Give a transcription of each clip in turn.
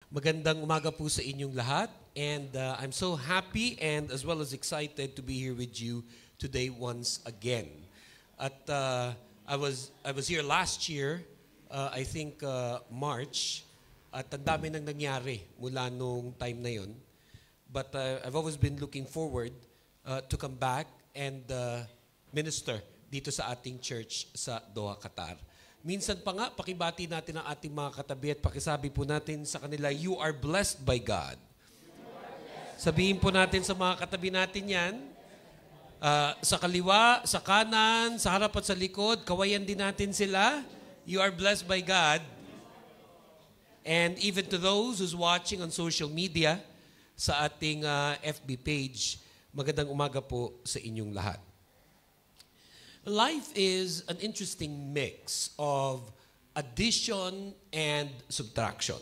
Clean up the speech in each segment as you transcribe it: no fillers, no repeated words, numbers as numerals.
Magandang umaga po sa inyong lahat, and I'm so happy and as well as excited to be here with you today once again. At I was here last year, I think March, at ang dami nang nangyari mula nung time na yon. But I've always been looking forward to come back and minister dito sa ating church sa Doha, Qatar. Minsan pa nga, pakibati natin ang ating mga katabi at pakisabi po natin sa kanila, you are blessed by God. Sabihin po natin sa mga katabi natin yan, sa kaliwa, sa kanan, sa harap at sa likod, kawayan din natin sila, you are blessed by God. And even to those who's watching on social media, sa ating FB page, magandang umaga po sa inyong lahat. Life is an interesting mix of addition and subtraction,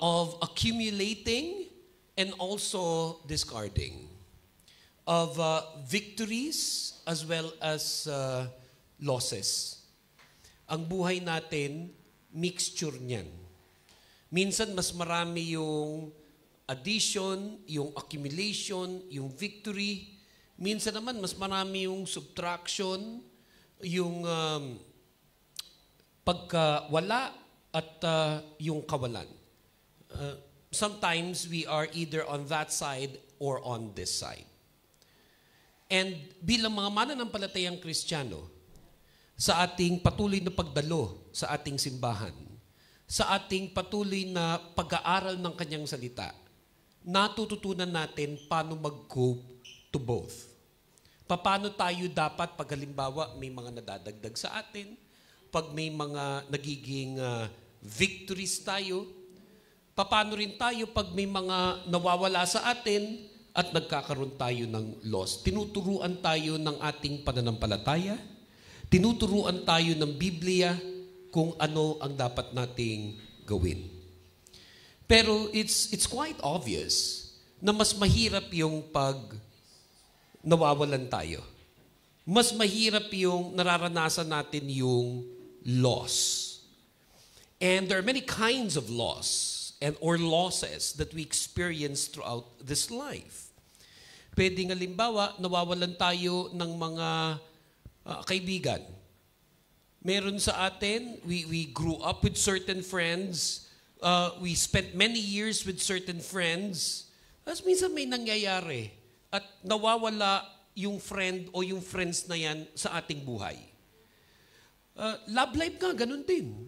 of accumulating and also discarding, of victories as well as losses. Ang buhay natin, mixture niyan. Minsan mas marami yung addition, yung accumulation, yung victory. Minsan naman, mas marami yung subtraction, yung pagkawala at yung kawalan. Sometimes we are either on that side or on this side. And bilang mga mananampalatayang Kristiyano, sa ating patuloy na pagdalo sa ating simbahan, sa ating patuloy na pag-aaral ng kanyang salita, natututunan natin paano mag-cope to both. Paano tayo dapat pag halimbawa may mga nadadagdag sa atin, pag may mga nagiging victories tayo, paano rin tayo pag may mga nawawala sa atin at nagkakaroon tayo ng loss. Tinuturuan tayo ng ating pananampalataya, tinuturuan tayo ng Biblia kung ano ang dapat nating gawin. Pero it's quite obvious na mas mahirap yung pag nawawalan tayo. Mas mahirap yung nararanasan natin yung loss. And there are many kinds of loss or losses that we experience throughout this life. Pwedeng halimbawa, nawawalan tayo ng mga kaibigan. Meron sa atin, we grew up with certain friends, we spent many years with certain friends, tapos minsan may nangyayari at nawawala yung friend o yung friends na yan sa ating buhay. Love life nga, ganun din.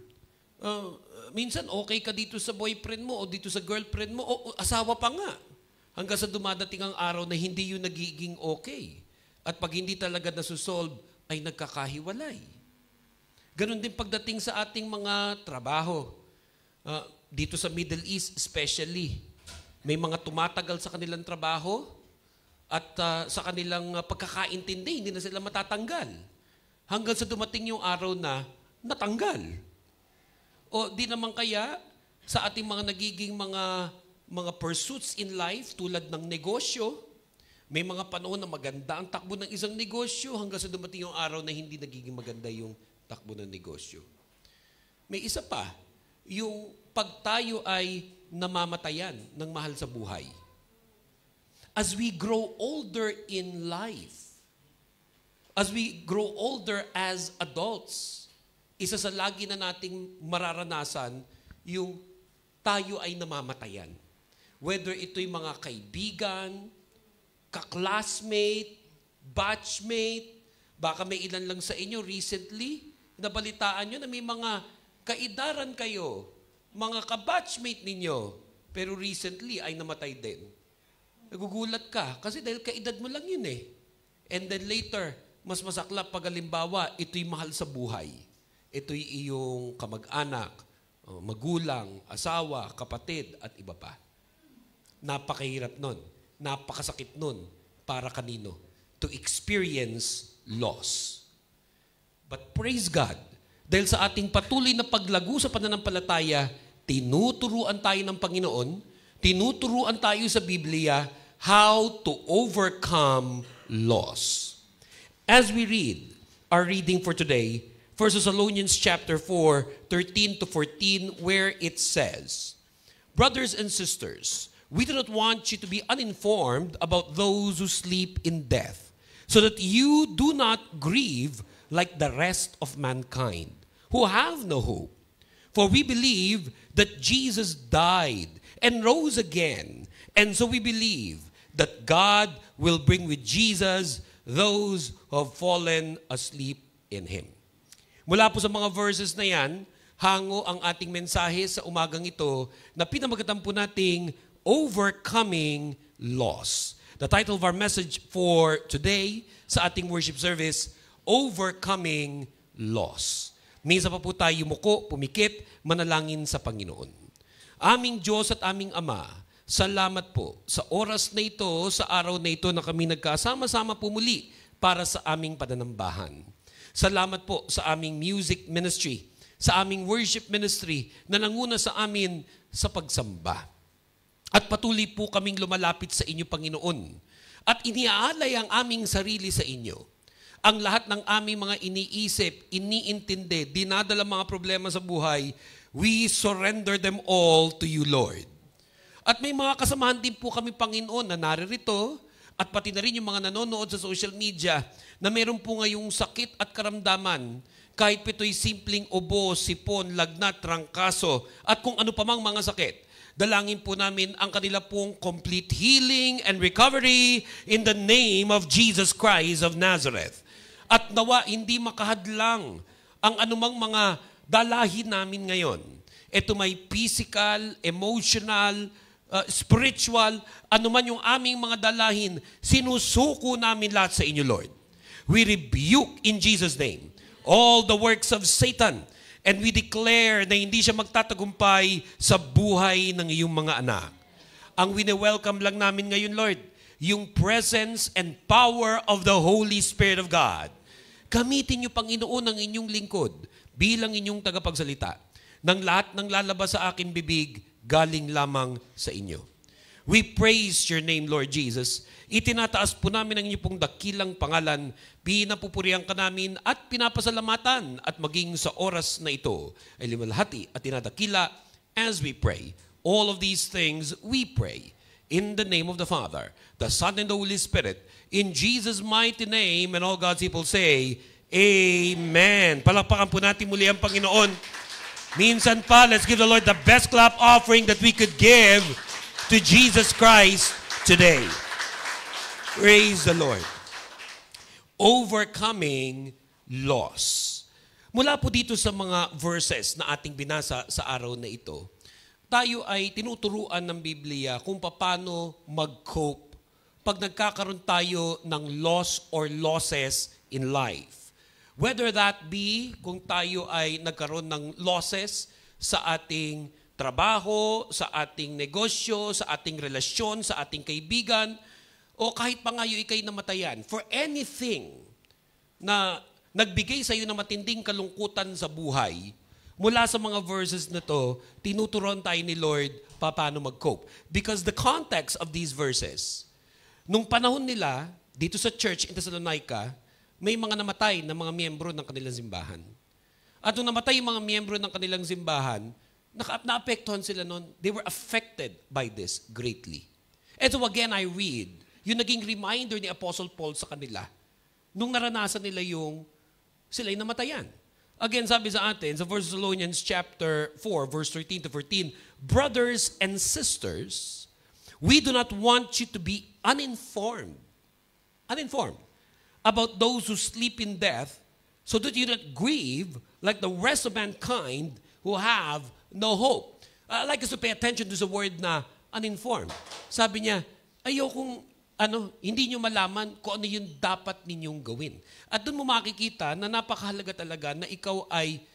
Minsan okay ka dito sa boyfriend mo o dito sa girlfriend mo o asawa pa nga. Hanggang sa dumadating ang araw na hindi yun nagiging okay. At pag hindi talaga nasusolve, ay nagkakahiwalay. Ganun din pagdating sa ating mga trabaho. Dito sa Middle East especially, may mga tumatagal sa kanilang trabaho at sa kanilang pagkakaintindi, hindi na sila matatanggal. Hanggang sa dumating yung araw na natanggal. O di naman kaya sa ating mga nagiging mga pursuits in life tulad ng negosyo, may mga panahon na maganda ang takbo ng isang negosyo hanggang sa dumating yung araw na hindi nagiging maganda yung takbo ng negosyo. May isa pa, yung pag tayo ay namamatayan ng mahal sa buhay. As we grow older in life, as we grow older as adults, isa sa lagi na nating mararanasan, yung tayo ay namamatayan. Whether ito'y mga kaibigan, kaklasmate, batchmate, baka may ilan lang sa inyo recently, nabalitaan nyo na may mga kaidaran kayo, mga kabatchmate ninyo, pero recently ay namatay din. Nagugulat ka kasi dahil kaedad mo lang yun eh. And then later, mas masaklap pag halimbawa, ito'y mahal sa buhay. Ito'y iyong kamag-anak, magulang, asawa, kapatid, at iba pa. Napakahirap nun. Napakasakit nun para kanino? To experience loss. But praise God, dahil sa ating patuloy na paglago sa pananampalataya, tinuturuan tayo ng Panginoon, tinuturuan tayo sa Biblia how to overcome loss. As we read our reading for today, 1 Thessalonians chapter 4, 13 to 14, where it says, Brothers and sisters, we do not want you to be uninformed about those who sleep in death, so that you do not grieve like the rest of mankind, who have no hope. For we believe that Jesus died and rose again, and so we believe that God will bring with Jesus those who have fallen asleep in Him. Mula po sa mga verses na yan, hango ang ating mensahe sa umagang ito na pinamagatan po nating Overcoming Loss. The title of our message for today sa ating worship service, Overcoming Loss. Minsan pa po tayo yumuko, pumikit, manalangin sa Panginoon. Aming Diyos at aming Ama, salamat po sa oras na ito, sa araw na ito na kami nagkasama-sama po muli para sa aming pananambahan. Salamat po sa aming music ministry, sa aming worship ministry na nanguna sa amin sa pagsamba. At patuloy po kaming lumalapit sa inyo, Panginoon. At iniaalay ang aming sarili sa inyo. Ang lahat ng aming mga iniisip, iniintindi, dinadala mga problema sa buhay, we surrender them all to you, Lord. At may mga kasamahan din po kami, Panginoon, na naririto, at pati na rin yung mga nanonood sa social media, na meron po ngayong sakit at karamdaman, kahit ito'y simpleng ubo, sipon, lagnat, trangkaso, at kung ano pa mang mga sakit. Dalangin po namin ang kanila pong complete healing and recovery in the name of Jesus Christ of Nazareth. At nawa hindi makahadlang ang anumang mga dalahin namin ngayon. Ito may physical, emotional, spiritual, anuman yung aming mga dalahin, sinusuko namin lahat sa inyo, Lord. We rebuke in Jesus' name all the works of Satan. And we declare na hindi siya magtatagumpay sa buhay ng iyong mga anak. Ang wini-welcome lang namin ngayon, Lord, yung presence and power of the Holy Spirit of God. Gamitin niyo, Panginoon, ang inyong lingkod bilang inyong tagapagsalita. Nang lahat ng lalabas sa aking bibig, galing lamang sa inyo. We praise your name, Lord Jesus. Itinataas po namin ang inyong pong dakilang pangalan, pinapupurihan ka namin at pinapasalamatan at maging sa oras na ito ay limalhati at tinadakila as we pray. All of these things we pray in the name of the Father, the Son, and the Holy Spirit. In Jesus' mighty name, and all God's people say, Amen. Palakpakan po natin muli ang Panginoon. Minsan pa, let's give the Lord the best clap offering that we could give to Jesus Christ today. Praise the Lord. Overcoming loss. Mula po dito sa mga verses na ating binasa sa araw na ito, tayo ay tinuturuan ng Biblia kung paano mag-cope pag nagkakaroon tayo ng loss or losses in life. Whether that be kung tayo ay nagkaroon ng losses sa ating trabaho, sa ating negosyo, sa ating relasyon, sa ating kaibigan, o kahit pa ngayon ikay namatayan, for anything na nagbigay sa iyo ng matinding kalungkutan sa buhay, mula sa mga verses na to, tinuturuan tayo ni Lord paano mag-cope. Because the context of these verses, nung panahon nila, dito sa church in Thessalonica, may mga namatay na mga miyembro ng kanilang simbahan. At nung namatay yung mga miyembro ng kanilang simbahan, naapektuhan sila noon. They were affected by this greatly. And so again, I read, yung naging reminder ni Apostle Paul sa kanila, nung naranasan nila yung sila'y namatayan. Again, sabi sa atin, sa 1 Thessalonians chapter 4, verse 13 to 14, brothers and sisters, we do not want you to be uninformed about those who sleep in death, so that you not grieve like the rest of mankind who have no hope. I'd like us to pay attention to the word na uninformed. Sabi niya, ayokong hindi nyo malaman kung ano yung dapat ninyong gawin. At doon mo makikita na napakahalaga talaga na ikaw ay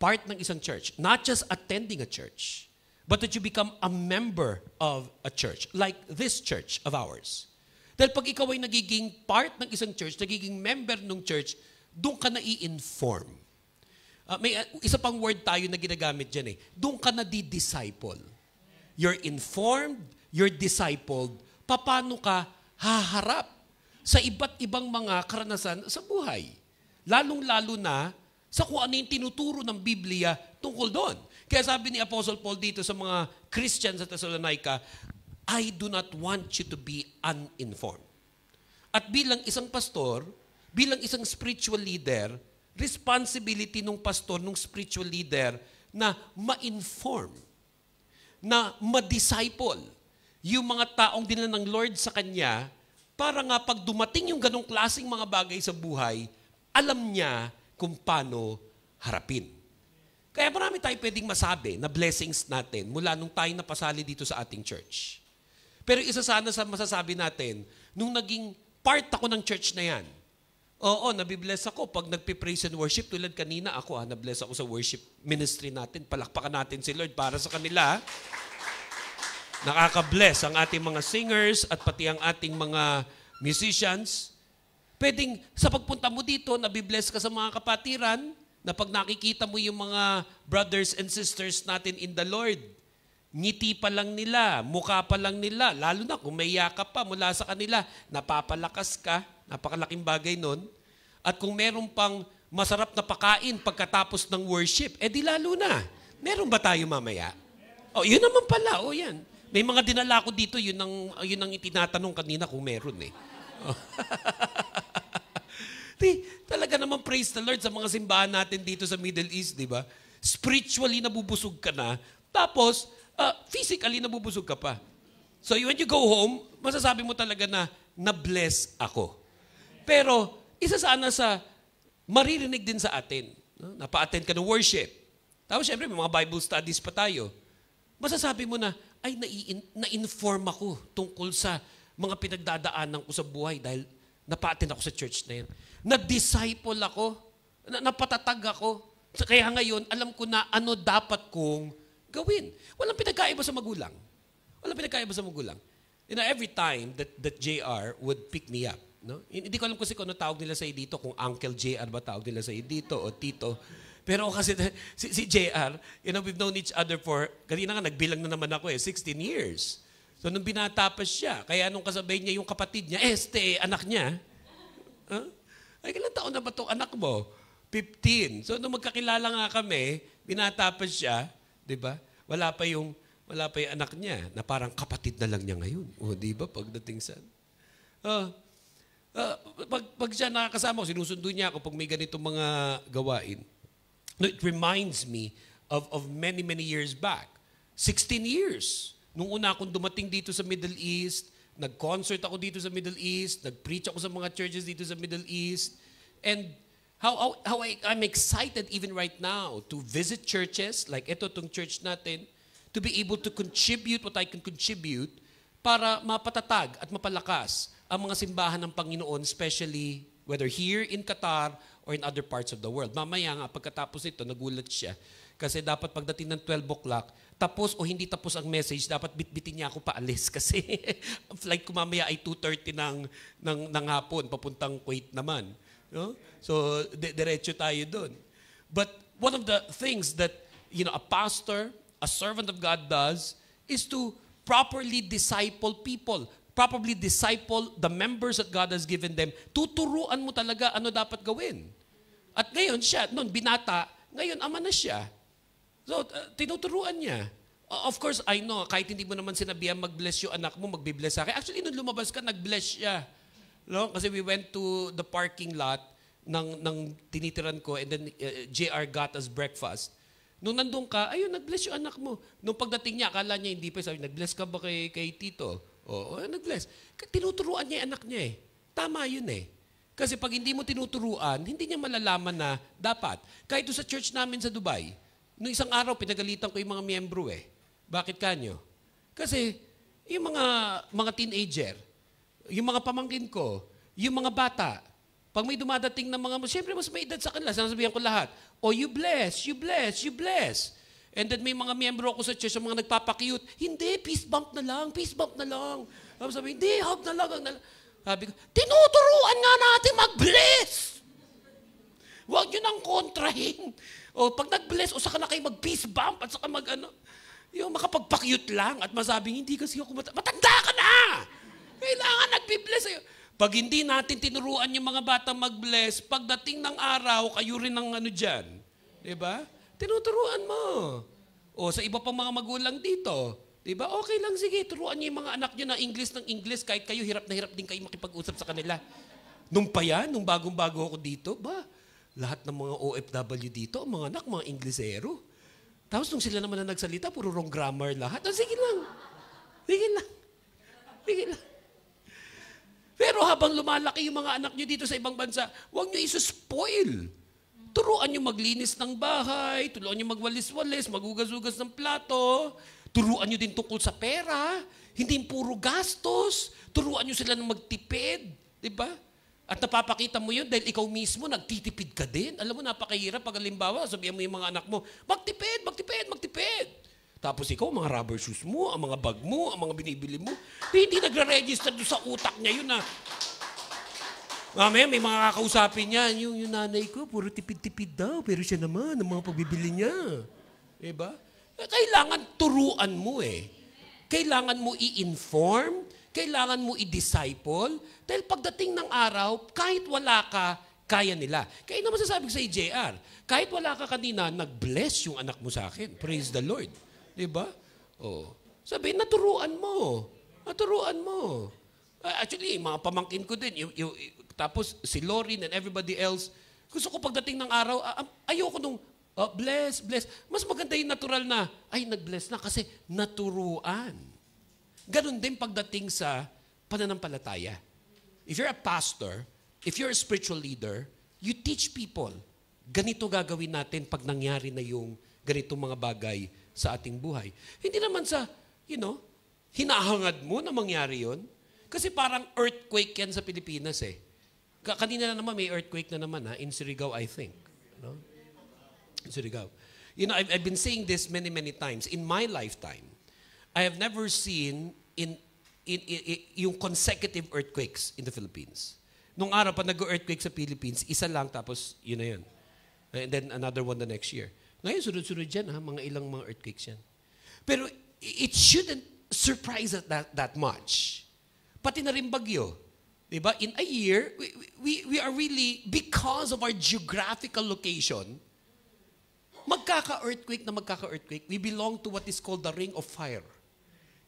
part ng isang church. Not just attending a church, but that you become a member of a church, like this church of ours. Dahil pag ikaw ay nagiging part ng isang church, nagiging member ng church, doon ka na i-inform. May isa pang word tayo na ginagamit dyan eh. Doon ka na di-disciple. You're informed, you're discipled, paano ka haharap sa iba't ibang mga karanasan sa buhay. Lalong-lalo na sa kung ano yung tinuturo ng Biblia tungkol doon. Kaya sabi ni Apostle Paul dito sa mga Christians sa Thessalonica, I do not want you to be uninformed. At bilang isang pastor, bilang isang spiritual leader, responsibility ng pastor, ng spiritual leader, na ma-inform, na ma-disciple yung mga taong dinala ng Lord sa kanya para nga pag dumating yung ganong klaseng mga bagay sa buhay, alam niya kung paano harapin. Kaya marami tayong pwedeng masabi na blessings natin mula nung tayo napasali dito sa ating church. Pero isa sana sa masasabi natin, nung naging part ako ng church na yan, oo, nabibless ako pag nagpipraise and worship. Tulad kanina ako, nabless ako sa worship ministry natin. Palakpakan natin si Lord para sa kanila. Nakaka-bless ang ating mga singers at pati ang ating mga musicians. Pwedeng sa pagpunta mo dito, nabibless ka sa mga kapatiran, na pag nakikita mo yung mga brothers and sisters natin in the Lord, ngiti pa lang nila, mukha pa lang nila, lalo na kung may yakap pa mula sa kanila, napapalakas ka, napakalaking bagay nun. At kung meron pang masarap na pakain pagkatapos ng worship, di lalo na. Meron ba tayo mamaya? Yun naman pala, yan. May mga dinala ko dito, yun ang itinatanong kanina kung meron Talaga naman praise the Lord sa mga simbahan natin dito sa Middle East, di ba? Spiritually nabubusog ka na, tapos physically nabubusog ka pa. So when you go home, masasabi mo talaga na na-bless ako. Pero isa sana sa maririnig din sa atin, napa-attend ka ng worship. Tapos syempre may mga Bible studies pa tayo. Masasabi mo na, ay na-inform ako tungkol sa mga pinagdadaanan ko sa buhay dahil napa-attend ako sa church na yan. Na-disciple ako, napatatag ako. Kaya ngayon, alam ko na ano dapat kong gawin. Walang pinagkaiba sa magulang. Walang pinagkaiba sa magulang. Every time that JR would pick me up, hindi ko alam kasi kung ano tawag nila sa dito, kung Uncle JR ba tawag nila sa dito o Tito. Pero kasi si JR, we've known each other for, kanina nga nagbilang na naman ako 16 years. So nung binata pa siya, kaya nung kasabay niya yung kapatid niya, anak niya, ay kailan taon na ba itong anak mo? 15. So nung magkakilala nga kami, binata pa siya, di ba? Wala pa yung anak niya, na parang kapatid na lang niya ngayon. Di ba? Pagdating sa... pag siya nakakasama ko, sinusundo niya ako pag may ganitong mga gawain. No, it reminds me of many, many years back. 16 years. Nung una akong dumating dito sa Middle East, nag-concert ako dito sa Middle East, nag-preach ako sa mga churches dito sa Middle East, and how I'm excited even right now to visit churches, like itong church natin, to be able to contribute what I can contribute para mapatatag at mapalakas ang mga simbahan ng Panginoon, especially whether here in Qatar or in other parts of the world. Mamaya nga, pagkatapos ito, nagulat siya. Kasi dapat pagdating ng 12 o'clock, tapos o hindi tapos ang message, dapat bitbitin niya ako paalis. Kasi ang flight ko mamaya ay 2:30 ng hapon, papuntang Kuwait naman. So, diretso tayo doon. But one of the things that a pastor, a servant of God does is to properly disciple people. Properly disciple the members that God has given them. Tuturuan mo talaga ano dapat gawin. At ngayon siya, noon binata, ngayon ama na siya. So, tinuturuan niya. Of course, I know, kahit hindi mo naman sinabihan mag-bless yung anak mo, magbibless sa akin. Actually, nung lumabas ka, nag-bless siya. Kasi we went to the parking lot ng tinitiran ko and then JR got us breakfast. Nung nandun ka, ayun, nag-bless yung anak mo. Nung pagdating niya, akala niya hindi pa, sabi, nag-bless ka ba kay Tito? Oo, nag-bless. Tinuturuan niya yung anak niya Tama yun Kasi pag hindi mo tinuturuan, hindi niya malalaman na dapat. Kahit sa church namin sa Dubai, nung isang araw, pinagalitan ko yung mga miyembro Bakit kanyo? Kasi yung mga teenager, yung mga pamangkin ko, yung mga bata, pag may dumadating na siyempre mas may edad sa kanila, sinasabihan ko lahat, you bless, you bless, you bless. And then may mga miyembro ako sa church, yung mga nagpapakyut, hindi, peace bump na lang, peace bump na lang. Sabi, hindi, hug na lang, hug na lang. Sabi ko, tinuturuan nga natin mag-bless. Huwag nyo nang kontrahin. Pag nag-bless, saka na kayo mag-peace bump, at saka yung makapagpakyut lang, at masabing, hindi kasi ako matanda ka na! Kailangan nag-bless sa'yo. Pag hindi natin tinuruan yung mga batang mag-bless, pagdating ng araw, kayo rin ang dyan. Diba? Tinuturuan mo. O sa iba pang mga magulang dito, diba? Okay lang, sige, turuan niyo yung mga anak niyo na English ng English kahit kayo hirap na hirap din kayo makipag-usap sa kanila. Nung pa yan, nung bagong-bago ako dito, lahat ng mga OFW dito, ang mga anak, mga Inglesero. Tapos nung sila naman na nagsalita, puro wrong grammar lahat. Sige lang. Sige lang. Sige lang. Pero habang lumalaki yung mga anak nyo dito sa ibang bansa, huwag nyo isuspoil. Turuan nyo maglinis ng bahay, turuan nyo magwalis-walis, magugas-ugas ng plato, turuan nyo din tungkol sa pera, hindi puro gastos, turuan nyo sila ng magtipid, di ba? At napapakita mo yun dahil ikaw mismo nagtitipid ka din. Alam mo, napakahirap pag halimbawa, sabihan mo yung mga anak mo, magtipid, magtipid, magtipid. Tapos ikaw, mga rubber shoes mo, ang mga bag mo, ang mga binibili mo, hindi nagre-register doon sa utak niya yun na, mamaya may mga kakausapin niya, yung nanay ko, puro tipid-tipid daw, pero siya naman, ang mga pagbibili niya. Diba? Kailangan turuan mo eh. Kailangan mo i-inform, kailangan mo i-disciple, dahil pagdating ng araw, kahit wala ka, kaya nila. Kaya naman sasabi ko sa JR, kahit wala ka kanina, nag-bless yung anak mo sa akin. Praise the Lord. Diba? Oh. Sabi, naturuan mo. Naturuan mo. Actually, mga pamangkin ko din, tapos si Lauren and everybody else, gusto ko pagdating ng araw, ayoko nung, bless. Mas maganda yung natural na, nag-bless na kasi naturuan. Ganon din pagdating sa pananampalataya. If you're a pastor, if you're a spiritual leader, you teach people, ganito gagawin natin pag nangyari na yung ganitong mga bagay sa ating buhay. Hindi naman sa, hinahangad mo na mangyari yun. Kasi parang earthquake yan sa Pilipinas eh. Kanina na naman may earthquake na naman in Surigao, I think. No? In Surigao. I've been saying this many, many times. In my lifetime, I have never seen yung consecutive earthquakes in the Philippines. Nung araw, pa nag-earthquake sa Philippines, isa lang, tapos yun na yun. And then another one the next year. Ngayon, sunod-sunod dyan, mga ilang mga earthquakes yan. Pero it shouldn't surprise us that much. Pati na rin bagyo. Diba? In a year, we are really, because of our geographical location, magkaka-earthquake, we belong to what is called the ring of fire.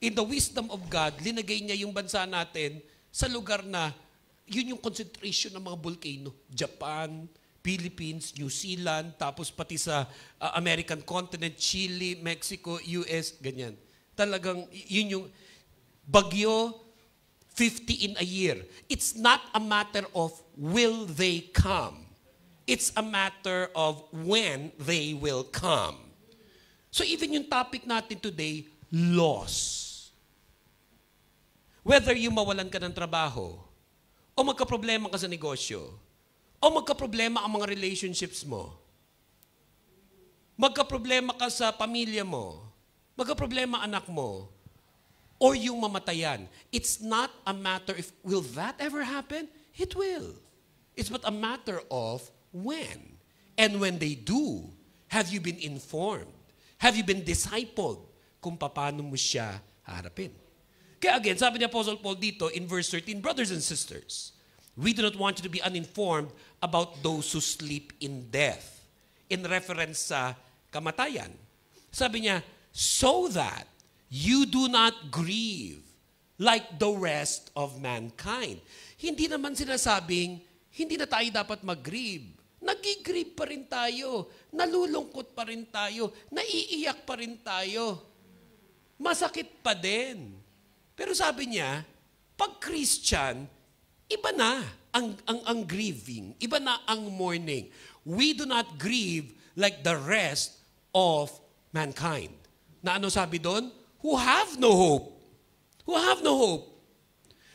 In the wisdom of God, linagay niya yung bansa natin sa lugar na yun yung concentration ng mga volcano. Japan, Philippines, New Zealand, tapos pati sa American continent, Chile, Mexico, US, ganyan. Talagang yun yung bagyo, 50 in a year. It's not a matter of will they come. It's a matter of when they will come. So even yung topic natin today, loss. Whether yung mawalan ka ng trabaho, o magka-problema ka sa negosyo, o magka-problema ang mga relationships mo, magka-problema ka sa pamilya mo, magka-problema anak mo, or yung mamatayan. It's not a matter if, will that ever happen? It will. It's but a matter of when. And when they do, have you been informed? Have you been discipled kung paano mo siya harapin? Kaya again, sabi ni Apostle Paul dito in verse 13, brothers and sisters, we do not want you to be uninformed about those who sleep in death. In reference sa kamatayan. Sabi niya, so that you do not grieve like the rest of mankind. Hindi naman sinasabing, hindi na tayo dapat mag-grieve. Nag-grieve pa rin tayo. Nalulungkot pa rin tayo. Naiiyak pa rin tayo. Masakit pa din. Pero sabi niya, pag Christian, iba na ang grieving. Iba na ang mourning. We do not grieve like the rest of mankind. Na ano sabi doon? Who have no hope. Who have no hope.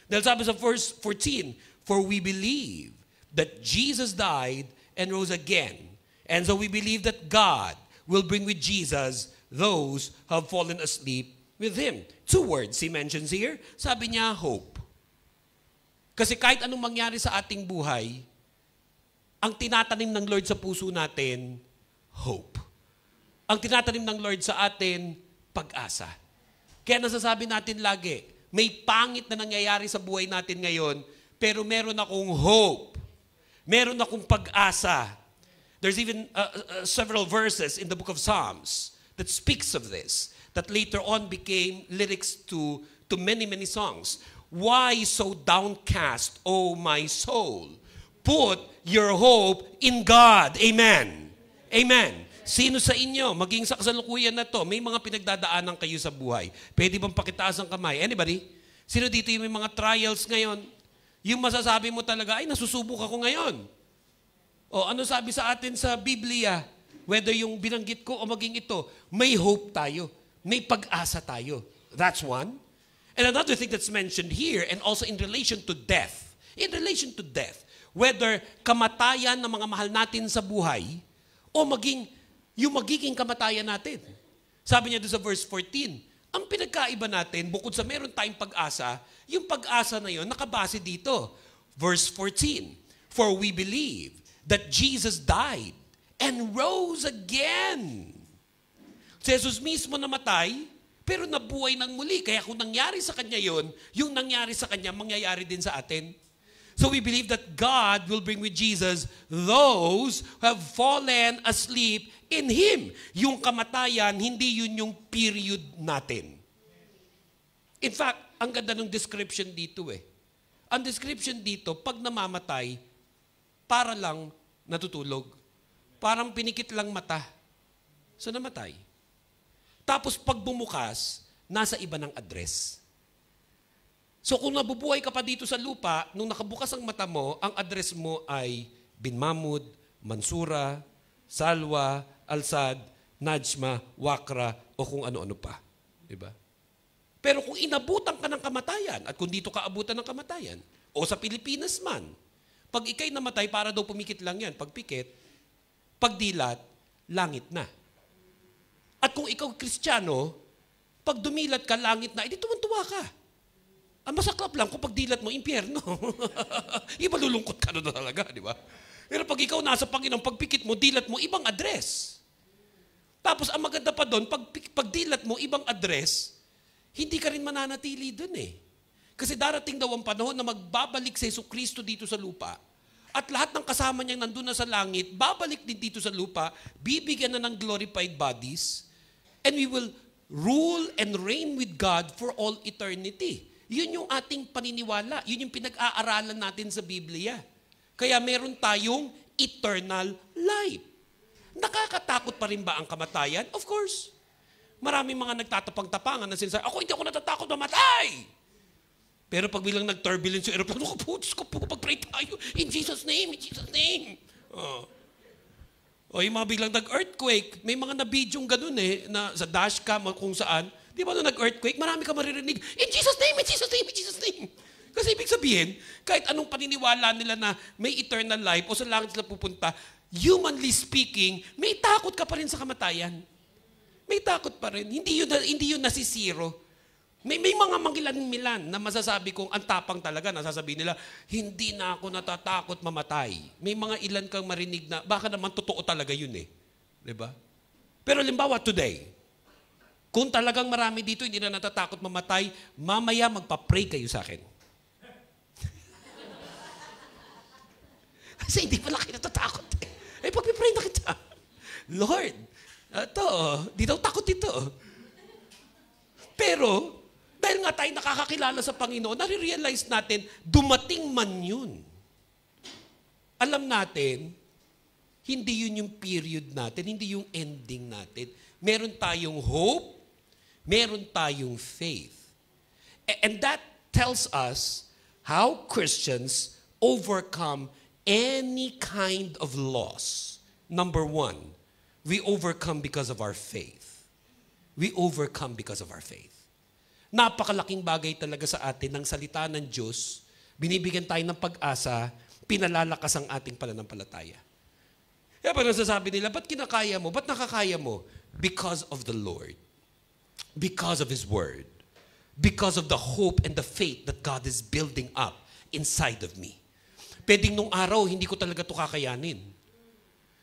Dahil sabi sa verse 14, for we believe that Jesus died and rose again. And so we believe that God will bring with Jesus those who have fallen asleep with Him. 2 words He mentions here. Sabi niya, hope. Kasi kahit anong mangyari sa ating buhay, ang tinatanim ng Lord sa puso natin, hope. Ang tinatanim ng Lord sa atin, pag-asa. Kaya nasasabi natin lagi, may pangit na nangyayari sa buhay natin ngayon, pero meron akong hope. Meron akong pag-asa. There's even several verses in the book of Psalms that speaks of this, that later on became lyrics to many, many songs. Why so downcast, O my soul? Put your hope in God. Amen. Amen. Sino sa inyo, maging sa kasalukuyan na to, may mga pinagdadaanan kayo sa buhay? Pwede bang pakitaas ang kamay? Anybody? Sino dito yung may mga trials ngayon? Yung masasabi mo talaga, ay nasusubok ako ngayon. O ano sabi sa atin sa Biblia? Whether yung binanggit ko o maging ito, may hope tayo. May pag-asa tayo. That's one. And another thing that's mentioned here, and also in relation to death. In relation to death. Whether kamatayan ng mga mahal natin sa buhay, o yung magiging kamatayan natin. Sabi niya doon sa verse 14, ang pinagkaiba natin, bukod sa meron tayong pag-asa, yung pag-asa na yun, nakabase dito. Verse 14, for we believe that Jesus died and rose again. Si Jesus mismo namatay, pero nabuhay ng muli. Kaya kung nangyari sa Kanya yun, yung nangyari sa Kanya, mangyayari din sa atin. So we believe that God will bring with Jesus those who have fallen asleep in Him. Yung kamatayan, hindi yun yung period natin. In fact, ang ganda ng description dito eh. Ang description dito, pag namamatay, para lang natutulog. Parang pinikit lang mata. So namatay. Tapos pag bumukas, nasa iba ng address. So kung nabubuhay ka pa dito sa lupa, nung nakabukas ang mata mo, ang address mo ay Bin Mahmud, Mansura, Salwa, Alsad, Najma, Wakra, o kung ano-ano pa. Diba? Pero kung inabutan ka ng kamatayan, at kung dito ka abutan ng kamatayan, o sa Pilipinas man, pag ikay namatay, para daw pumikit lang yan. Pag pikit, pag dilat, langit na. At kung ikaw Kristiyano, pag dumilat ka, langit na, edi tuwan-tuwa ka. Ang masaklap lang kung pag dilat mo, impyerno. Iba lulungkot ka na talaga, di ba? Pero pag ikaw nasa Panginoon, pag pikit mo, dilat mo, ibang address. Tapos ang maganda pa doon, pag dilat mo, ibang address, hindi ka rin mananatili doon eh. Kasi darating daw ang panahon na magbabalik si Jesucristo dito sa lupa. At lahat ng kasama niyang nandun na sa langit, babalik din dito sa lupa, bibigyan na ng glorified bodies, and we will rule and reign with God for all eternity. Yun yung ating paniniwala. Yun yung pinag-aaralan natin sa Biblia. Kaya meron tayong eternal life. Nakakatakot pa rin ba ang kamatayan? Of course. Maraming mga nagtatapang-tapangan na sinasabi, ako hindi ako natatakot mamatay. Pero pag bilang nag-turbulence yung aeroplano, Diyos ko po, pag-pray tayo. In Jesus' name, in Jesus' name. O yung mga biglang nag-earthquake, may mga na-bidyong ganun eh, na sa dashcam kung saan, di ba nung nag-earthquake, marami ka maririnig, in Jesus' name, in Jesus' name, in Jesus' name. Kasi ibig sabihin, kahit anong paniniwala nila na may eternal life o sa langit sila pupunta, humanly speaking, may takot ka pa rin sa kamatayan. May takot pa rin. Hindi yun nasisiro. May mga mangilan-milan na masasabi kong ang tapang talaga, nasasabihin nila, hindi na ako natatakot mamatay. May mga ilan kang marinig na, baka naman totoo talaga yun eh. Diba? Pero limbawa today, kung talagang marami dito hindi na natatakot mamatay, mamaya magpa-pray kayo sa akin. Kasi hindi pala kayo natatakot eh. Eh, pag-pray na kita. Lord, di daw takot ito. Pero, dahil nga tayo nakakakilala sa Panginoon, nare-realize natin, dumating man yun. Alam natin, hindi yun yung period natin, hindi yung ending natin. Meron tayong hope, meron tayong faith. And that tells us how Christians overcome any kind of loss. Number one, we overcome because of our faith. We overcome because of our faith. Napakalaking bagay talaga sa atin ng salita ng Diyos. Binibigyan tayo ng pag-asa, pinalalakas ang ating pananampalataya. Kaya pag nasasabi nila, ba't kinakaya mo? Ba't nakakaya mo? Because of the Lord. Because of His Word. Because of the hope and the faith that God is building up inside of me. Pwedeng nung araw, hindi ko talaga ito kakayanin.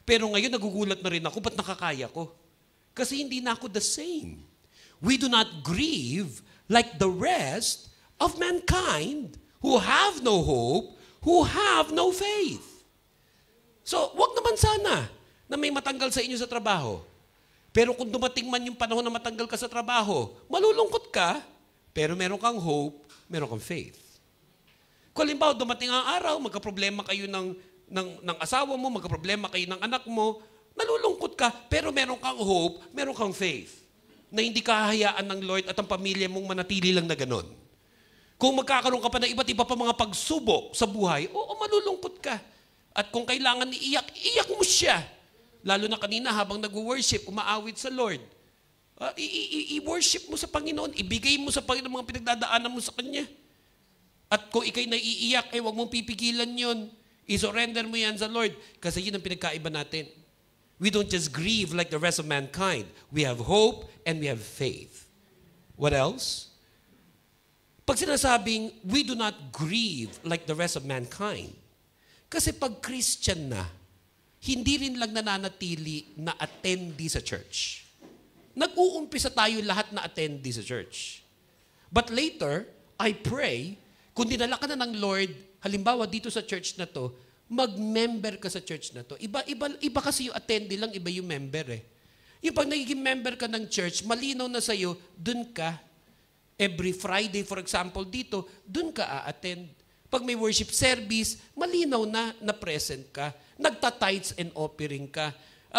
Pero ngayon, nagugulat na rin ako, ba't nakakaya ko? Kasi hindi na ako the same. We do not grieve like the rest of mankind who have no hope, who have no faith. So, wag naman sana na may matanggal sa inyo sa trabaho. Pero kung dumating man yung panahon na matanggal ka sa trabaho, malulungkot ka, pero meron kang hope, meron kang faith. Kung halimbawa, dumating ang araw, magkaproblema kayo ng asawa mo, magkaproblema kayo ng anak mo, nalulungkot ka, pero meron kang hope, meron kang faith. Na hindi ka hahayaan ng Lord at ang pamilya mong manatili lang na ganon. Kung magkakaroon ka pa ng iba't iba pa mga pagsubok sa buhay, oo, malulungkot ka. At kung kailangan iiyak, iyak mo siya. Lalo na kanina habang nag-worship, umaawit sa Lord. I-worship mo sa Panginoon, ibigay mo sa Panginoon mga pinagdadaanan mo sa Kanya. At kung ikay naiiyak, huwag mong pipigilan yun. I-surrender mo yan sa Lord. Kasi yun ang pinagkaiba natin. We don't just grieve like the rest of mankind. We have hope and we have faith. What else? Pag sinasabing, we do not grieve like the rest of mankind. Kasi pag Christian na, hindi rin lang nananatili na attendee sa church. Nag-uumpisa tayo lahat na attendee sa church. But later, I pray, kung dinala ka na ng Lord, halimbawa dito sa church na to, mag-member ka sa church na to. Iba kasi yung attendee lang, iba yung member eh. Yung pag nagiging member ka ng church, malinaw na sa'yo, dun ka. Every Friday, for example, dito, dun ka a-attend. Pag may worship service, malinaw na present ka. Nagta-tithes and offering ka.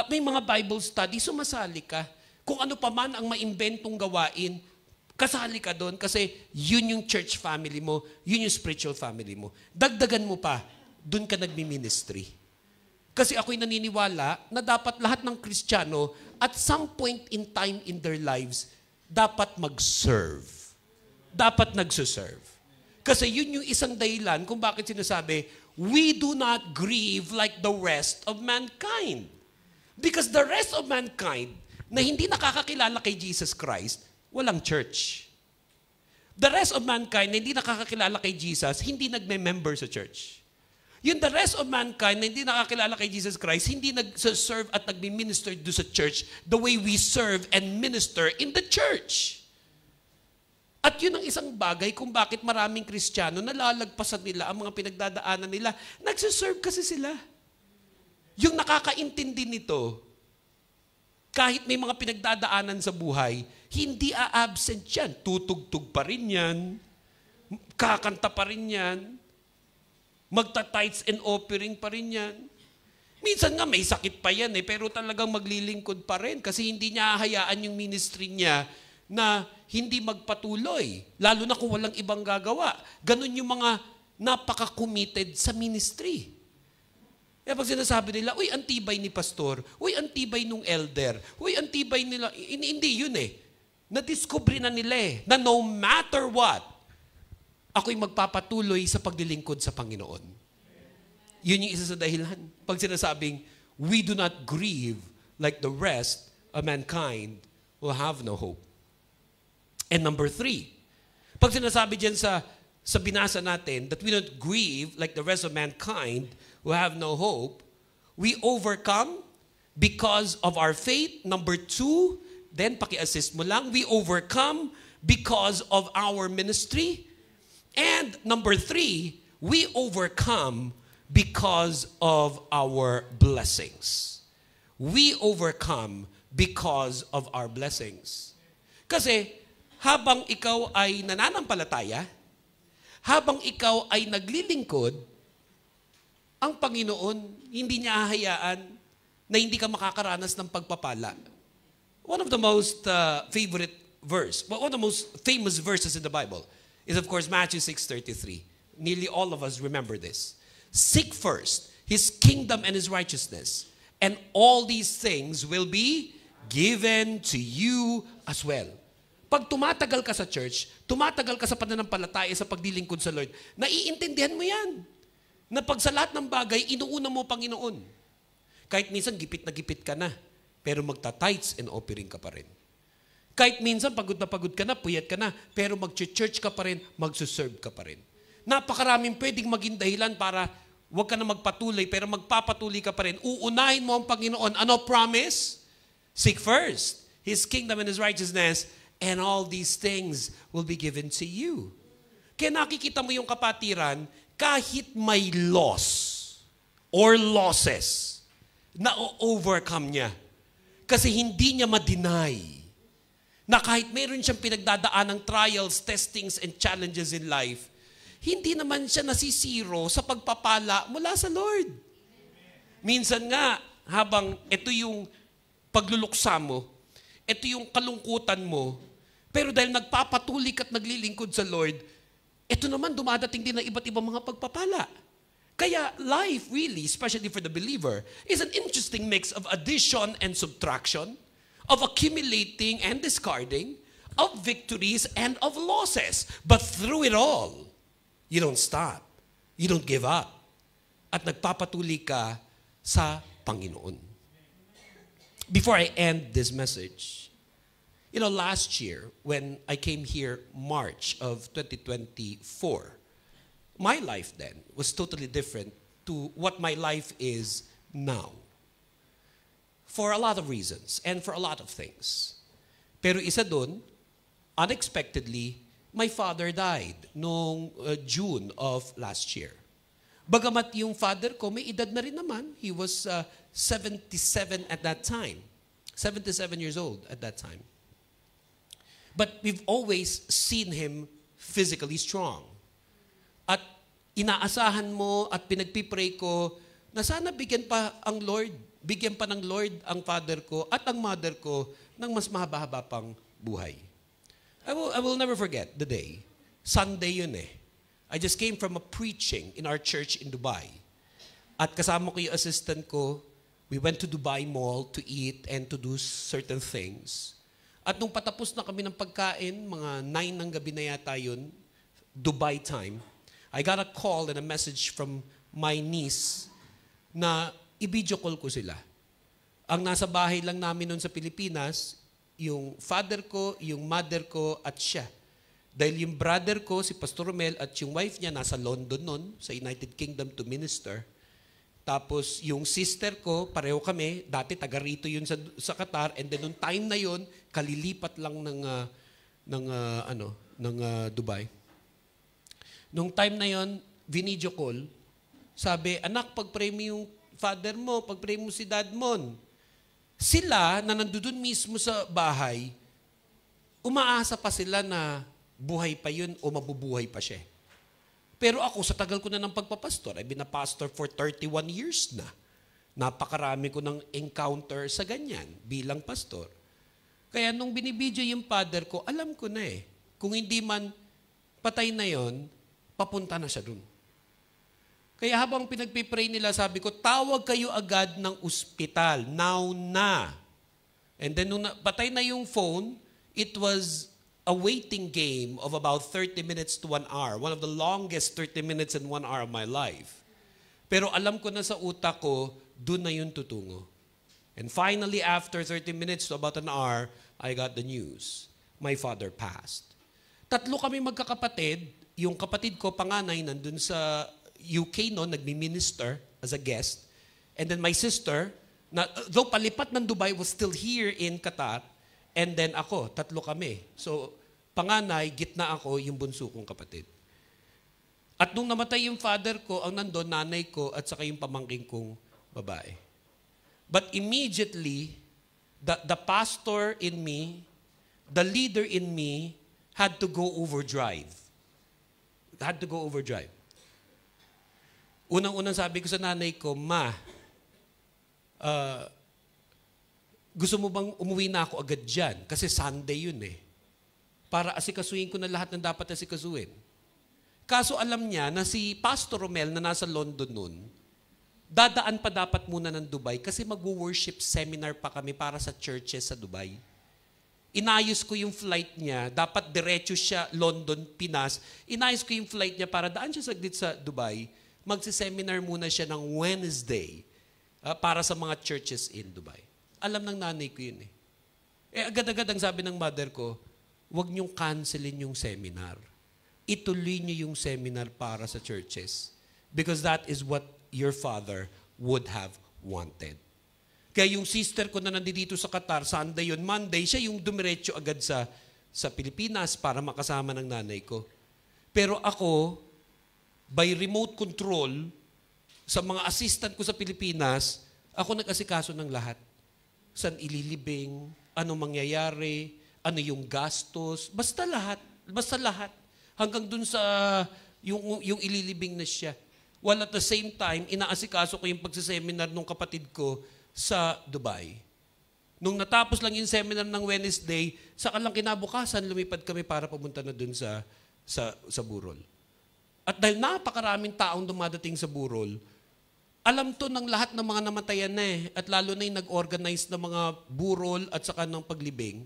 May mga Bible study, sumasali ka. Kung ano pa man ang maimbentong gawain, kasali ka doon kasi yun yung church family mo, yun yung spiritual family mo. Dagdagan mo pa, doon ka nagmi-ministry. Kasi ako'y naniniwala na dapat lahat ng Kristiyano at some point in time in their lives, dapat mag-serve. Dapat nagsuserve. Kasi yun yung isang dahilan kung bakit sinasabi, we do not grieve like the rest of mankind. Because the rest of mankind na hindi nakakakilala kay Jesus Christ, walang church. The rest of mankind na hindi nakakakilala kay Jesus, hindi nagme-member sa church. Yung the rest of mankind na hindi nakakilala kay Jesus Christ, hindi nag-serve at nag-minister do sa church the way we serve and minister in the church. At yun ang isang bagay kung bakit maraming Kristiyano nalalagpasan nila ang mga pinagdadaanan nila. Nagsiserve kasi sila. Yung nakakaintindi nito, kahit may mga pinagdadaanan sa buhay, hindi a-absent yan. Tutugtog pa rin yan. Kakanta pa rin yan. Magta-tithes and offering pa rin yan. Minsan nga may sakit pa yan pero talagang maglilingkod pa rin kasi hindi niya hahayaan yung ministry niya na hindi magpatuloy. Lalo na kung walang ibang gagawa. Ganun yung mga napaka-committed sa ministry. Kaya pag sinasabi nila, uy, antibay ni pastor, uy, antibay nung elder, uy, antibay nila, hindi yun eh. Na-discover na nila na no matter what, ako'y magpapatuloy sa paglilingkod sa Panginoon. Yun yung isa sa dahilan. Pag sinasabing, we do not grieve like the rest of mankind will have no hope. And number 3, pag sinasabi dyan sa binasa natin that we don't grieve like the rest of mankind who have no hope, we overcome because of our faith. Number 2, then paki-assist mo lang, we overcome because of our ministry. And number 3, we overcome because of our blessings. We overcome because of our blessings. Kasi habang ikaw ay nananampalataya, habang ikaw ay naglilingkod, ang Panginoon hindi niya hahayaan na hindi ka makakaranas ng pagpapala. One of the most favorite verse, one of the most famous verses in the Bible is of course Matthew 6:33. Nearly all of us remember this. Seek first His kingdom and His righteousness, and all these things will be given to you as well. Pag tumatagal ka sa church, tumatagal ka sa pananampalataya sa pagdilingkod sa Lord, naiintindihan mo yan. Na pag sa lahat ng bagay, inuuna mo Panginoon. Kahit minsan gipit ka na, pero magta-tithes and offering ka pa rin. Kahit minsan pagod ka na, puyat ka na, pero mag-church ka pa rin, magsuserve ka pa rin. Napakaraming pwedeng maging dahilan para huwag ka na magpatuloy, pero magpapatuloy ka pa rin. Uunahin mo ang Panginoon. Ano promise? Seek first His kingdom and His righteousness, and all these things will be given to you. Kaya nakikita mo yung kapatiran, kahit may loss or losses, na-overcome niya. Kasi hindi niya ma-deny na kahit meron siyang pinagdadaan ng trials, testings, and challenges in life, hindi naman siya nasisiro sa pagpapala mula sa Lord. Minsan nga, habang ito yung pagluluksa mo, ito yung kalungkutan mo, pero dahil nagpapatuloy at naglilingkod sa Lord, ito naman dumadating din ng iba't ibang mga pagpapala. Kaya life really, especially for the believer, is an interesting mix of addition and subtraction, of accumulating and discarding, of victories and of losses. But through it all, you don't stop. You don't give up. At nagpapatuloy ka sa Panginoon. Before I end this message, last year when I came here March of 2024, my life then was totally different to what my life is now. For a lot of reasons and for a lot of things. Pero isa doon, unexpectedly, my father died noong June of last year. Bagamat yung father ko, may edad na rin naman. He was 77 at that time. 77 years old at that time. But we've always seen him physically strong. At inaasahan mo at pinagpipray ko na sana bigyan pa ng Lord ang father ko at ang mother ko ng mas mahaba-haba pang buhay. I will never forget the day. Sunday yun eh. I just came from a preaching in our church in Dubai. At kasama ko yung assistant ko. We went to Dubai Mall to eat and to do certain things. At nung patapos na kami ng pagkain, mga 9 ng gabi na yata yun, Dubai time, I got a call and a message from my niece na i-video call ko sila. Ang nasa bahay lang namin noon sa Pilipinas, yung father ko, yung mother ko, at siya. Dahil yung brother ko, si Pastor Romel, at yung wife niya nasa London noon, sa United Kingdom to minister. Tapos yung sister ko, pareho kami, dati taga rito yun sa Qatar, and then nung time na yun, kalilipat lang ng Dubai. Nung time na yun, video call, sabi, anak, pag-pray mo yung father mo, pag-pray mo si dad mo. Sila, na nandun mismo sa bahay, umaasa pa sila na buhay pa yun o mabubuhay pa siya. Pero ako, sa tagal ko na ng pagpapastor, I've been a pastor for 31 years na. Napakarami ko ng encounter sa ganyan bilang pastor. Kaya nung binibidyo yung father ko, alam ko na eh. Kung hindi man patay na yon, papunta na siya dun. Kaya habang pinagpipray nila, sabi ko, tawag kayo agad ng ospital. Now na. And then nung patay na yung phone, it was a waiting game of about 30 minutes to 1 hour. One of the longest 30 minutes and 1 hour of my life. Pero alam ko na sa utak ko, doon na yun tutungo. And finally, after 30 minutes to about an hour, I got the news. My father passed. 3 kami magkakapatid. Yung kapatid ko, panganay, nandun sa UK no, nagmi-minister as a guest. And then my sister, though palipat ng Dubai, was still here in Qatar. And then ako, 3 kami. So, panganay, gitna ako, yung bunso kong kapatid. At nung namatay yung father ko, ang nandun, nanay ko, at saka yung pamangking kong babae. But immediately, the pastor in me, the leader in me, had to go overdrive. Had to go overdrive. Unang-unang sabi ko sa nanay ko, Ma, gusto mo bang umuwi na ako agad dyan? Kasi Sunday yun eh. Para asikasuhin ko na lahat ng dapat asikasuhin. Kaso alam niya na si Pastor Romel na nasa London noon, dadaan pa dapat muna ng Dubai kasi mag-worship seminar pa kami para sa churches sa Dubai. Inayos ko yung flight niya, dapat diretso siya London, Pinas. Inayos ko yung flight niya para daan siya saglit sa Dubai. Magsi-seminar muna siya ng Wednesday para sa mga churches in Dubai. Alam ng nanay ko yun eh. Agad-agad ang sabi ng mother ko, huwag niyong cancelin yung seminar. Ituloy niyo yung seminar para sa churches. Because that is what your father would have wanted. Kaya yung sister ko na nandito sa Qatar, Sunday yun, Monday, siya yung dumiretso agad sa Pilipinas para makasama ng nanay ko. Pero ako, by remote control, sa mga assistant ko sa Pilipinas, ako nag-asikaso ng lahat. saan ililibing, ano mangyayari, ano yung gastos, basta lahat. Hanggang dun sa yung ililibing na siya. While at the same time, inaasikaso ko yung pagsiseminar ng kapatid ko sa Dubai. Nung natapos lang yung seminar ng Wednesday, saka lang kinabukasan, lumipad kami para pumunta na dun sa Burol. At dahil napakaraming taong dumadating sa Burol, alam to ng lahat ng mga namatayan na at lalo na yung nag-organize ng mga burol at saka ng paglibing,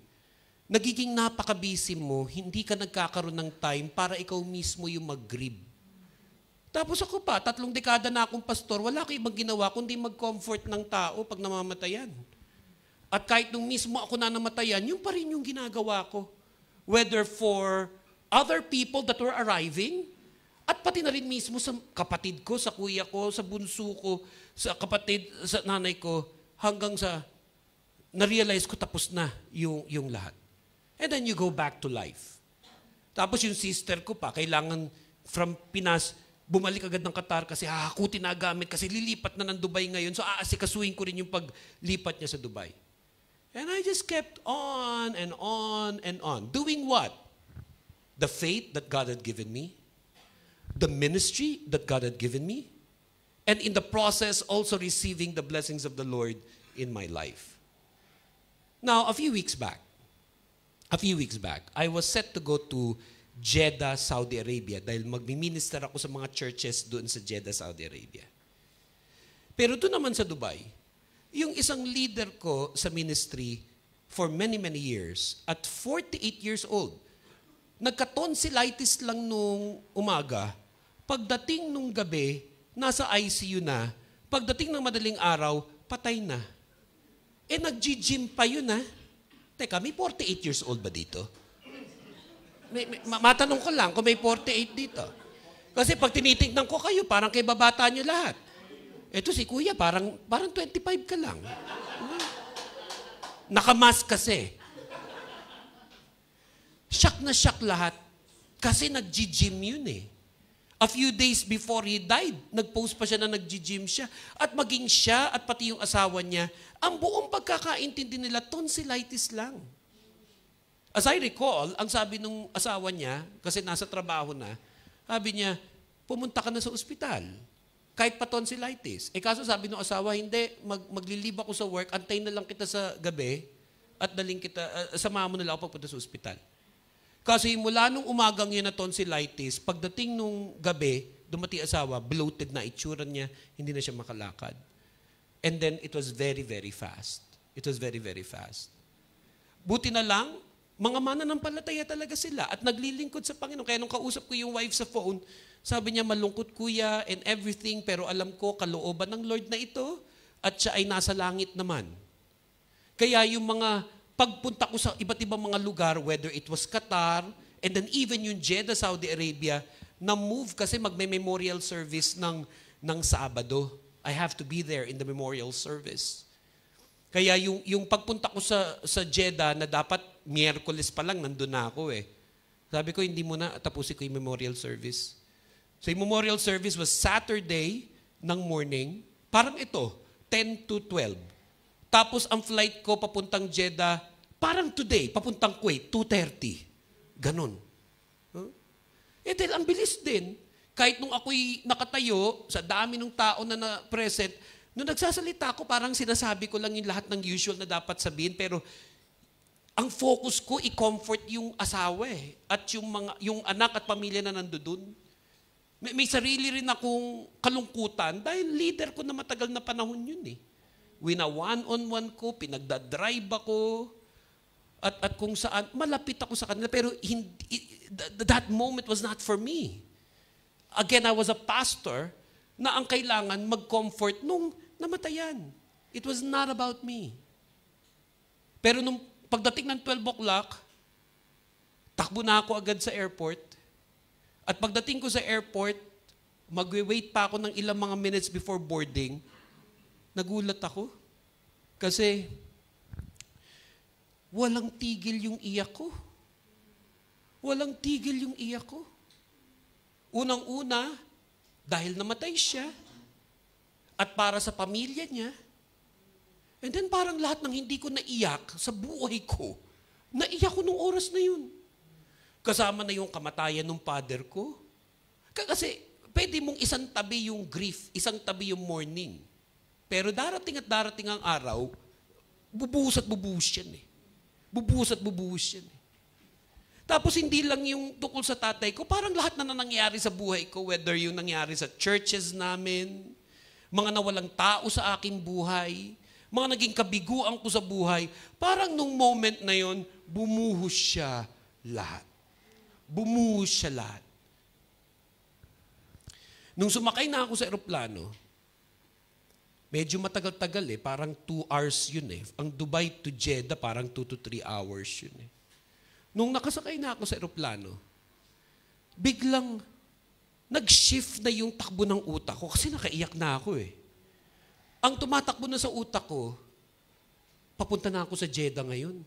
nagiging napaka-busy mo, hindi ka nagkakaroon ng time para ikaw mismo yung mag-grieve. Tapos ako pa, 3 dekada na akong pastor, wala ko ibang ginawa kundi mag-comfort ng tao pag namamatayan. At kahit nung mismo ako na namatayan, yun pa rin yung ginagawa ko. Whether for other people that were arriving, at pati na rin mismo sa kapatid ko, sa kuya ko, sa bunso ko, sa kapatid, sa nanay ko, hanggang sa na-realize ko tapos na yung lahat. And then you go back to life. Tapos yung sister ko pa, kailangan from Pinas, bumalik agad ng Qatar kasi hahakutin na gamit kasi lilipat na ng Dubai ngayon. So aasikasuhin ko rin yung paglipat niya sa Dubai. And I just kept on and on and on. Doing what? The faith that God had given me, the ministry that God had given me, and in the process also receiving the blessings of the Lord in my life. Now, a few weeks back, I was set to go to Jeddah, Saudi Arabia dahil magmi-minister ako sa mga churches doon sa Jeddah, Saudi Arabia. Pero doon naman sa Dubai, yung isang leader ko sa ministry for many, many years, at 48 years old, nagka-tonsillitis lang nung umaga. Pagdating nung gabi, nasa ICU na. Pagdating ng madaling araw, patay na. Nag-gym pa yun Teka, may 48 years old ba dito? Matanong ko lang kung may 48 dito. Kasi pag tinitingnan ko kayo, parang kay babata nyo lahat. Ito si kuya, parang 25 ka lang. Nakamask kasi. Shock na shock lahat. Kasi nag-gym yun A few days before he died, nag-post pa siya na nag-gym siya. At maging siya at pati yung asawa niya, ang buong pagkakaintindi nila, tonsillitis lang. As I recall, ang sabi nung asawa niya, kasi nasa trabaho na, sabi niya, pumunta ka na sa ospital. Kahit pa tonsillitis. Kaso sabi nung asawa, hindi, maglilib ako sa work, antayin na lang kita sa gabi, at daling kita, samahan mo na lang ako pagpunta sa ospital. Kasi mula nung umagang yun na tonsillitis, pagdating nung gabi, dumati asawa, bloated na itsura niya, hindi na siya makalakad. And then it was very, very fast. It was very, very fast. Buti na lang, mga mananampalataya talaga sila at naglilingkod sa Panginoon. Kaya nung kausap ko yung wife sa phone, sabi niya, malungkot kuya and everything, pero alam ko, kalooban ng Lord na ito at siya ay nasa langit naman. Kaya yung mga pagpunta ko sa iba't ibang mga lugar, whether it was Qatar, and then even yung Jeddah, Saudi Arabia, na-move kasi magme-memorial service ng Sabado. I have to be there in the memorial service. Kaya yung pagpunta ko sa Jeddah na dapat Miyerkules pa lang, nandun na ako Sabi ko, hindi mo na, tapusin ko yung memorial service. So yung memorial service was Saturday ng morning, parang ito, 10 to 12. Tapos ang flight ko papuntang Jeddah, parang today, papuntang Kuwait, 2:30. Ganon. Dahil ang bilis din. Kahit nung ako'y nakatayo, sa dami ng tao na present, nung nagsasalita ako, parang sinasabi ko lang yung lahat ng usual na dapat sabihin, pero ang focus ko, i-comfort yung asawa at yung anak at pamilya na nandoon. May sarili rin akong kalungkutan dahil leader ko na matagal na panahon yun Wina-one-on-one ko, pinagdadrive ako, at kung saan, malapit ako sa kanila, pero that moment was not for me. Again, I was a pastor na ang kailangan mag-comfort nung namatayan. It was not about me. Pero nung pagdating ng 12 o'clock, takbo na ako agad sa airport. At pagdating ko sa airport, mag-wait pa ako ng ilang mga minutes before boarding. Nagulat ako. Kasi walang tigil yung iyak ko. Walang tigil yung iyak ko. Unang-una, dahil namatay siya. At para sa pamilya niya. And then parang lahat ng hindi ko naiyak sa buhay ko, naiyak ko nung oras na yun. Kasama na yung kamatayan ng father ko. Kasi pwede mong isang tabi yung grief, isang tabi yung mourning. Pero darating at darating ang araw, bubuhos at bubuhos yan eh. Bubuhos at bubuhos yan eh. Tapos hindi lang yung tungkol sa tatay ko, parang lahat na nangyari sa buhay ko, whether yung nangyari sa churches namin, mga nawalang tao sa aking buhay, mga naging kabiguan ko sa buhay, parang nung moment na yon, bumuhos siya lahat. Bumuhos siya lahat. Nung sumakay na ako sa eroplano, medyo matagal-tagal eh, parang 2 hours yun eh. Ang Dubai to Jeddah, parang 2 to 3 hours yun eh. Nung nakasakay na ako sa eroplano, biglang nag-shift na yung takbo ng utak ko kasi nakaiyak na ako eh. Ang tumatakbo na sa utak ko, papunta na ako sa Jeddah ngayon.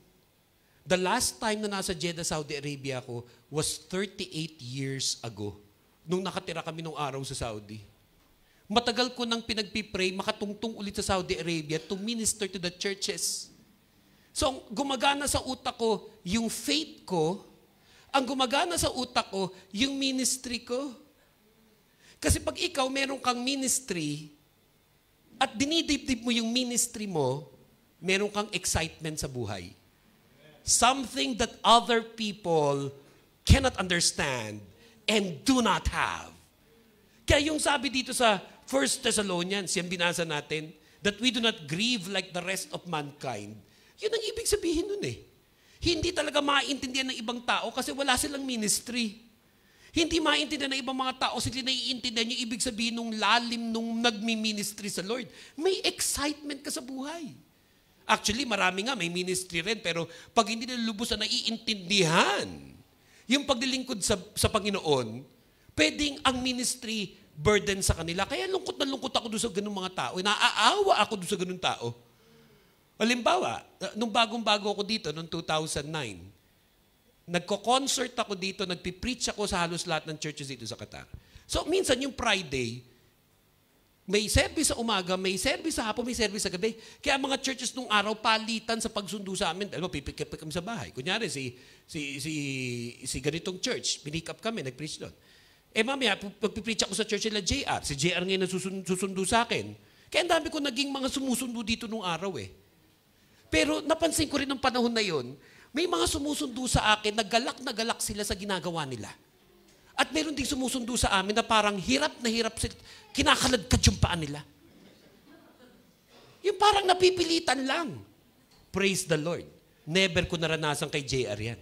The last time na nasa Jeddah, Saudi Arabia ako was 38 years ago. Nung nakatira kami nung araw sa Saudi. Matagal ko nang pinagpipray, makatungtong ulit sa Saudi Arabia to minister to the churches. So, gumagana sa utak ko yung faith ko, ang gumagana sa utak ko yung ministry ko. Kasi pag ikaw meron kang ministry at dinidibdib mo yung ministry mo, meron kang excitement sa buhay. Something that other people cannot understand and do not have. Kaya yung sabi dito sa 1 Thessalonians, yung binasa natin, that we do not grieve like the rest of mankind. Yun ang ibig sabihin nun eh. Hindi talaga maintindihan ng ibang tao kasi wala silang ministry. Hindi maintindihan ng ibang mga tao kasi naiintindihan yung ibig sabihin nung lalim nung nagmi-ministry sa Lord. May excitement ka sa buhay. Actually, marami nga may ministry rin, pero pag hindi nila lubos na naiintindihan yung paglilingkod sa Panginoon, pwedeng ang ministry burden sa kanila. Kaya lungkot na lungkot ako doon sa ganung mga tao. Naaawa ako doon sa ganung tao. Halimbawa, nung bagong-bago ako dito, noong 2009, nagko-concert ako dito, nagpipreach ako sa halos lahat ng churches dito sa Qatar. So, minsan yung Friday, may service sa umaga, may service sa hapon, may service sa gabi. Kaya mga churches nung araw, palitan sa pagsundo sa amin. Alam mo, pipikip kami sa bahay. Kunyari, si ganitong church, pinick up kami, nag-preach doon. Mamaya, pagpipreach ako sa church nila JR. Si JR ngayon susundo sa akin. Kaya ang dami ko naging mga sumusundo dito nung araw eh. Pero napansin ko rin ng panahon na yon, may mga sumusundo sa akin, na galak sila sa ginagawa nila. At meron ding sumusundo sa amin na parang hirap na hirap sila, kinakaladkad yung paan nila. Yung parang napipilitan lang. Praise the Lord. Never ko naranasan kay JR yan.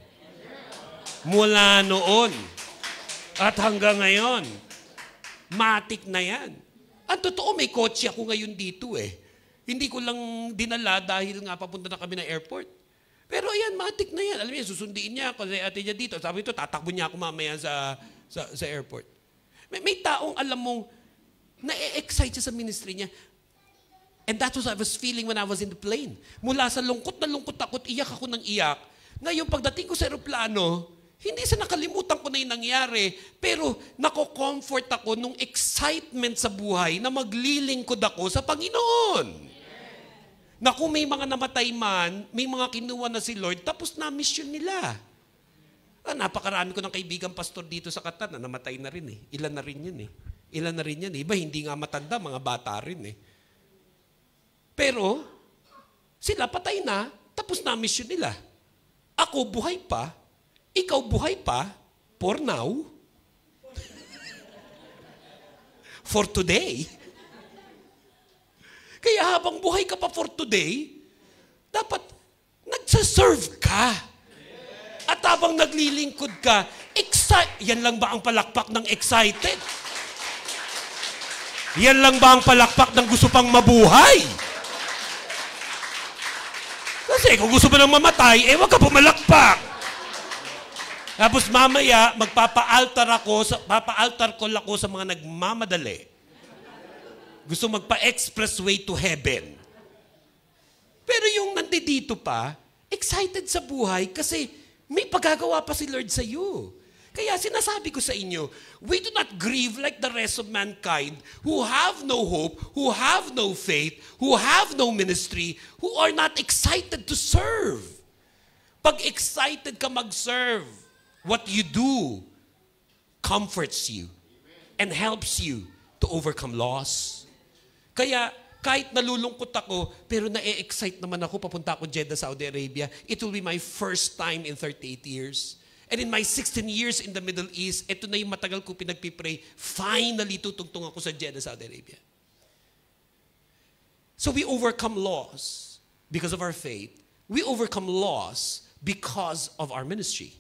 Mula noon at hanggang ngayon, matik na yan. Ang totoo, may kotse ako ngayon dito eh. Hindi ko lang dinala dahil nga papunta na kami ng airport. Pero ayan, matik na yan. Alam niya, susundiin niya ako, ate niya dito. Sabi ito, tatakbo niya ako mamaya sa airport. May taong alam mong na-excite siya sa ministry niya. And that was what I was feeling when I was in the plane. Mula sa lungkot na lungkot ako, iyak ako ng iyak. Ngayon, pagdating ko sa aeroplano, hindi sa nakalimutan ko na yung nangyari, pero nako-comfort ako nung excitement sa buhay na maglilingkod ako sa Panginoon. Na kung may mga namatay man, may mga kinuha na si Lord, tapos na-mission nila. Napakarami ko ng kaibigan pastor dito sa Qatar na namatay na rin eh. Ilan na rin yun eh. Ilan na rin yan eh. Iba hindi nga matanda, mga bata rin eh. Pero, sila patay na, tapos na-mission nila. Ako buhay pa, ikaw buhay pa, for now, for today. Kaya habang buhay ka pa for today, dapat nagsaserve ka. At habang naglilingkod ka, yan lang ba ang palakpak ng excited? Yan lang ba ang palakpak ng gusto pang mabuhay? Kasi kung gusto mo nang mamatay, wag ka pumalakpak. Tapos mamaya, papaaltar ko ako sa mga nagmamadali. Gusto magpa-expressway to heaven. Pero yung nandito pa, excited sa buhay kasi may pagagawa pa si Lord sa iyo. Kaya sinasabi ko sa inyo, we do not grieve like the rest of mankind who have no hope, who have no faith, who have no ministry, who are not excited to serve. Pag excited ka mag-serve, what you do comforts you and helps you to overcome loss. Kaya kahit nalulungkot ako, pero na-excite naman ako, papunta ako Jeddah, Saudi Arabia. It will be my first time in 38 years. And in my 16 years in the Middle East, ito na yung matagal ko pinagpipray, finally tutungtong ako sa Jeddah, Saudi Arabia. So we overcome loss because of our faith. We overcome loss because of our ministry.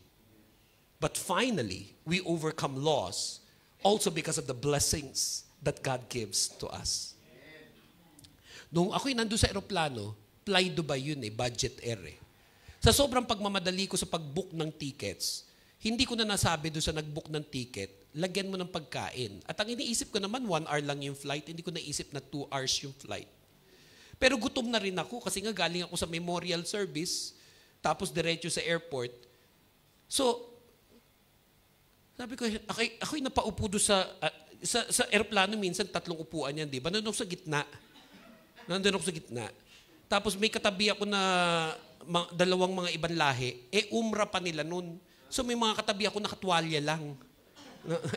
But finally, we overcome loss also because of the blessings that God gives to us. Nung ako'y nandun sa aeroplano, Fly Dubai yun budget air Sa sobrang pagmamadali ko sa pag-book ng tickets, hindi ko na nasabi doon sa nag-book ng ticket, lagyan mo ng pagkain. At ang iniisip ko naman, 1 hour lang yung flight, hindi ko naisip na 2 hours yung flight. Pero gutom na rin ako kasi nga galing ako sa memorial service, tapos diretso sa airport. So, sabi ko, ako'y napaupo doon sa aeroplano minsan, 3 upuan yan, di ba? Nandun ako sa gitna. Tapos may katabi ako na dalawang mga ibang lahi. Umra pa nila nun. So may mga katabi ako nakatwalya lang.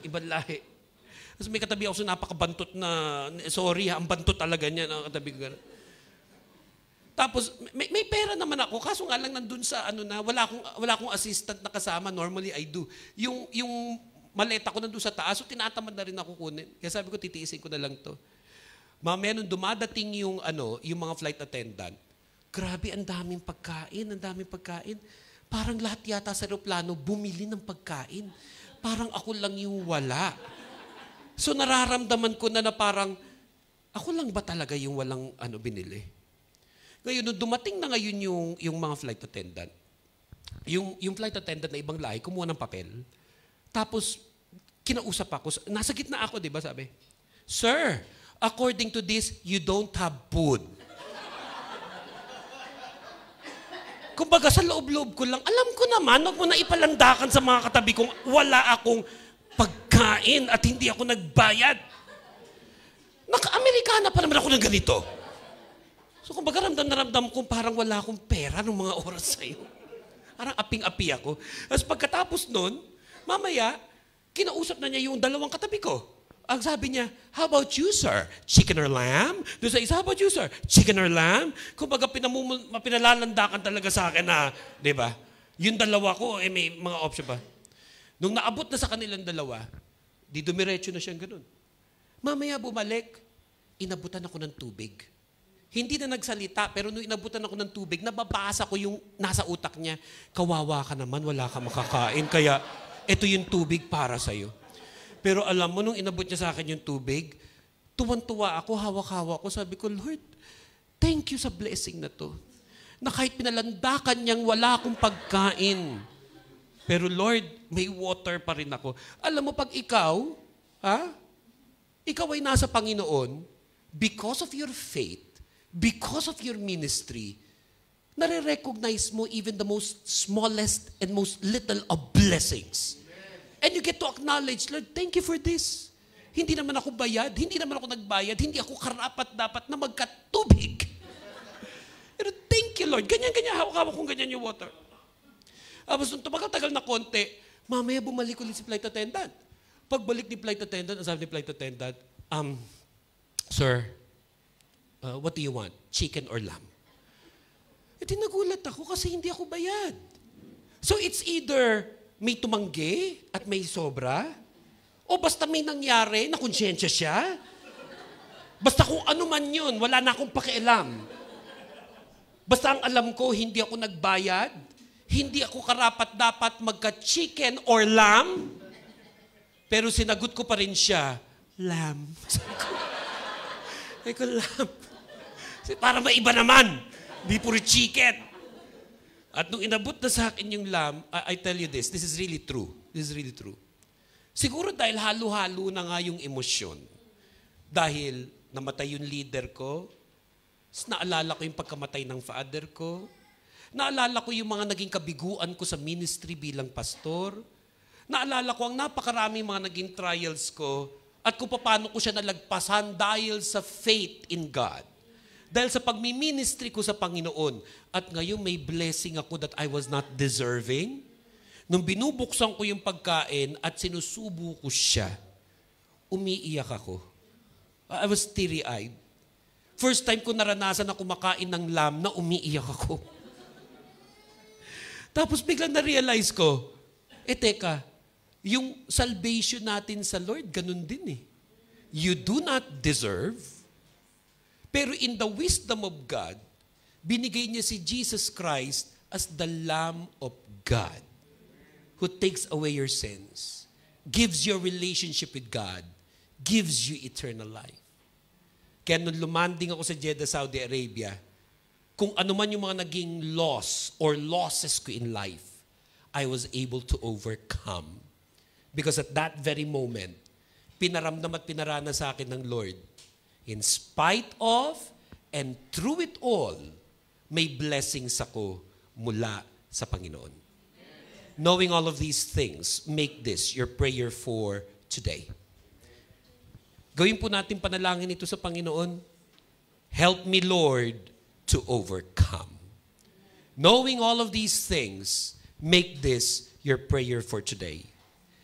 Ibang lahi. Tapos may katabi ako sa napakabantot na, sorry ang bantot talaga niya. Katabi ko. Tapos may pera naman ako. Kaso nga lang nandun sa wala akong assistant na kasama. Normally I do. Yung maleta ko nandun sa taas. So tinatamad na rin ako kunin. Kaya sabi ko titiisin ko na lang to. Mamaya nung dumadating yung mga flight attendant, grabe, ang daming pagkain. Parang lahat yata sa aeroplano bumili ng pagkain. Parang ako lang yung wala. So nararamdaman ko na parang, ako lang ba talaga yung walang binili? Ngayon, nung dumating na ngayon yung mga flight attendant, yung flight attendant na ibang lahi, kumuha ng papel. Tapos, kinausap ako. Nasa gitna ako, di ba sabi? Sir, according to this, you don't have food. Kumbaga sa loob-loob ko lang, alam ko naman, huwag mo na ipalandakan sa mga katabi kong wala akong pagkain at hindi ako nagbayad. Naka-Amerikana pa naman ako ng ganito. So kumbaga ramdam na ramdam ko parang wala akong pera ng mga oras sa'yo. Parang aping-api ako. Tapos pagkatapos nun, mamaya, kinausap na niya yung dalawang katabi ko. Ang sabi niya, how about you, sir? Chicken or lamb? Doon sa isa, how about you, sir? Chicken or lamb? Kumbaga, pinalalandakan talaga sa akin na, di ba? Yung dalawa ko, may mga option pa. Nung naabot na sa kanilang dalawa, di dumiretso na siyang ganun. Mamaya bumalik, inabutan ako ng tubig. Hindi na nagsalita, pero nung inabutan ako ng tubig, nababasa ko yung nasa utak niya, kawawa ka naman, wala ka makakain, kaya ito yung tubig para sa'yo. Pero alam mo, nung inabot niya sa akin yung tubig, tuwan-tuwa ako, hawak-hawak ko. Sabi ko, Lord, thank you sa blessing na to. Na kahit pinalandakan niyang wala akong pagkain. Pero Lord, may water pa rin ako. Alam mo, pag ikaw ay nasa Panginoon, because of your faith, because of your ministry, nare-recognize mo even the most smallest and most little of blessings. And you get to acknowledge, Lord, thank you for this. Hindi naman ako bayad, hindi naman ako nagbayad, hindi ako karapat-dapat na magkatubig. Pero thank you, Lord. Ganyan-ganyan, hawak-hawak kong ganyan yung water. Tapos nung tumagal-tagal na konti, mamaya bumalik ulit si flight attendant. Pagbalik ni flight attendant, ang sabi ni flight attendant, Sir, what do you want? Chicken or lamb? Nagulat ako kasi hindi ako bayad. So it's either may tumanggi at may sobra, o basta may nangyari na konsyensya siya. Basta kung ano man yun, wala na akong pakialam. Basta ang alam ko, hindi ako nagbayad, hindi ako karapat-dapat magka-chicken or lamb, pero sinagot ko pa rin siya, lamb. Sabi ko, lamb. Para maiba naman, di puro chicken. At nung inabot na sa akin yung lamb, I tell you this is really true. This is really true. Siguro dahil halo-halo na nga yung emosyon. Dahil namatay yung leader ko, naalala ko yung pagkamatay ng father ko, naalala ko yung mga naging kabiguan ko sa ministry bilang pastor, Naalala ko ang napakaraming mga naging trials ko at kung paano ko siya nalagpasan dahil sa faith in God. Dahil sa pagmi-ministry ko sa Panginoon. At ngayon may blessing ako that I was not deserving. Nung binubuksan ko yung pagkain at sinusubo ko siya, umiiyak ako. I was teary-eyed. First time ko naranasan na kumakain ng lamb na umiiyak ako. Tapos biglang na-realize ko, teka, yung salvation natin sa Lord, ganun din eh. You do not deserve, pero in the wisdom of God, binigay niya si Jesus Christ as the Lamb of God who takes away your sins, gives you a relationship with God, gives you eternal life. Kaya nung lumanding ako sa Jeddah, Saudi Arabia, kung ano man yung mga naging loss or losses ko in life, I was able to overcome. Because at that very moment, pinaramdam at pinarana sa akin ng Lord, in spite of and through it all, may blessings ako mula sa Panginoon. Knowing all of these things, make this your prayer for today. Gawin po natin panalangin ito sa Panginoon. Help me, Lord, to overcome. Knowing all of these things, make this your prayer for today.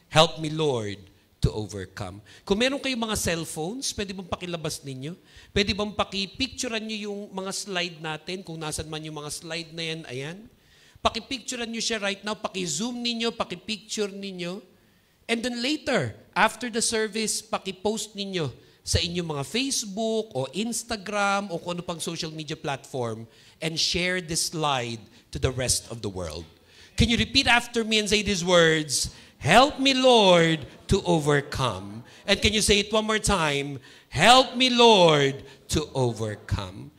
Help me, Lord, to overcome. Kung meron kayong mga cellphones, pwede bang pakilabas ninyo? Pwede bang pakipicturean nyo yung mga slide natin? Kung nasan man yung mga slide na yan, ayan. Pakipicturean nyo siya right now, pakizoom ninyo, pakipicture ninyo. And then later, after the service, pakipost ninyo sa inyong mga Facebook o Instagram o kung ano pang social media platform and share this slide to the rest of the world. Can you repeat after me and say these words? Help me, Lord, to overcome. And can you say it one more time? Help me, Lord, to overcome.